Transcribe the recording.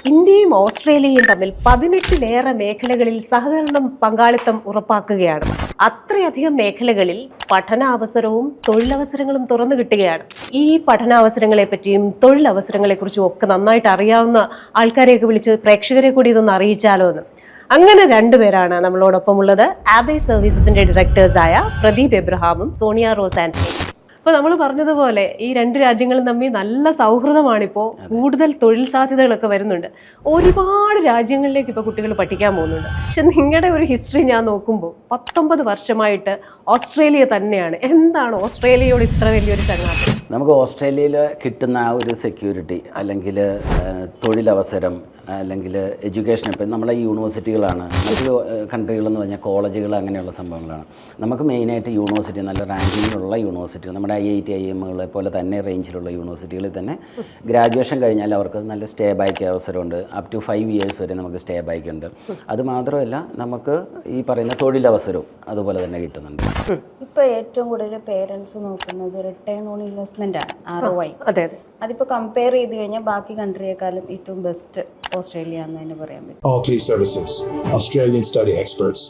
ഇന്ത്യയും ഓസ്ട്രേലിയയും തമ്മിൽ 18-ലേറെ മേഖലകളിൽ സഹകരണം പങ്കാളിത്തം ഉറപ്പാക്കുകയാണ്. അത്രയധികം മേഖലകളിൽ പഠനാവസരവും തൊഴിലവസരങ്ങളും തുറന്നു കിട്ടുകയാണ്. ഈ പഠനാവസരങ്ങളെ പറ്റിയും തൊഴിലവസരങ്ങളെ കുറിച്ചും ഒക്കെ നന്നായിട്ട് അറിയാവുന്ന ആൾക്കാരെയൊക്കെ വിളിച്ച് പ്രേക്ഷകരെ കൂടി ഇതൊന്ന് അറിയിച്ചാലോ എന്ന്. അങ്ങനെ രണ്ടുപേരാണ് നമ്മളോടൊപ്പം ഉള്ളത്. ആബേ സർവീസസിന്റെ ഡയറക്ടേഴ്സായ പ്രദീപ് എബ്രഹാമും സോണിയ റോസ് ആന്റണി. അപ്പോൾ നമ്മൾ പറഞ്ഞതുപോലെ ഈ രണ്ട് രാജ്യങ്ങളും തമ്മിൽ നല്ല സൗഹൃദമാണിപ്പോൾ. കൂടുതൽ തൊഴിൽ സാധ്യതകളൊക്കെ വരുന്നുണ്ട്. ഒരുപാട് രാജ്യങ്ങളിലേക്ക് ഇപ്പോൾ കുട്ടികൾ പഠിക്കാൻ പോകുന്നുണ്ട്. പക്ഷെ നിങ്ങളുടെ ഒരു ഹിസ്റ്ററി ഞാൻ നോക്കുമ്പോൾ 19 വർഷമായിട്ട് ഓസ്ട്രേലിയ തന്നെയാണ്. എന്താണ് ഓസ്ട്രേലിയയോട് ഇത്ര വലിയൊരു ചങ്ങാത്തം? നമുക്ക് ഓസ്ട്രേലിയയിൽ കിട്ടുന്ന ആ ഒരു സെക്യൂരിറ്റി, അല്ലെങ്കിൽ തൊഴിലവസരം, അല്ലെങ്കിൽ എഡ്യൂക്കേഷൻ. ഇപ്പം നമ്മളെ ഈ യൂണിവേഴ്സിറ്റികളാണ്. മറ്റ് കൺട്രികളെന്ന് പറഞ്ഞാൽ കോളേജുകൾ, അങ്ങനെയുള്ള സംഭവങ്ങളാണ്. നമുക്ക് മെയിനായിട്ട് യൂണിവേഴ്സിറ്റി, നല്ല റാങ്കിങ്ങിലുള്ള യൂണിവേഴ്സിറ്റികൾ, നമ്മുടെ IIT IIMകളെ പോലെ തന്നെ റേഞ്ചിലുള്ള യൂണിവേഴ്സിറ്റികളിൽ തന്നെ ഗ്രാജുവേഷൻ കഴിഞ്ഞാൽ അവർക്ക് നല്ല സ്റ്റേ ബാക്ക് അവസരമുണ്ട്. അപ് ടു 5 years വരെ നമുക്ക് സ്റ്റേ ബാക്ക് ഉണ്ട്. അതുമാത്രമല്ല, നമുക്ക് ഈ പറയുന്ന തൊഴിലവസരവും അതുപോലെ തന്നെ കിട്ടുന്നുണ്ട്. ഇപ്പോൾ ഏറ്റവും കൂടുതൽ പേരൻസ് നോക്കുന്നത് റിട്ടേൺ ഓൺ ഇൻവെസ്റ്റ്മെന്റ് ആണ്, ROI. അതെ, അതിപ്പോൾ കമ്പയർ ചെയ്ത് കഴിഞ്ഞാൽ ബാക്കി കൺട്രിയെക്കാളും ഏറ്റവും ബെസ്റ്റ് ഓസ്ട്രേലിയ എന്ന് തന്നെ പറയാൻ പറ്റും. All Key Services, Australian study experts.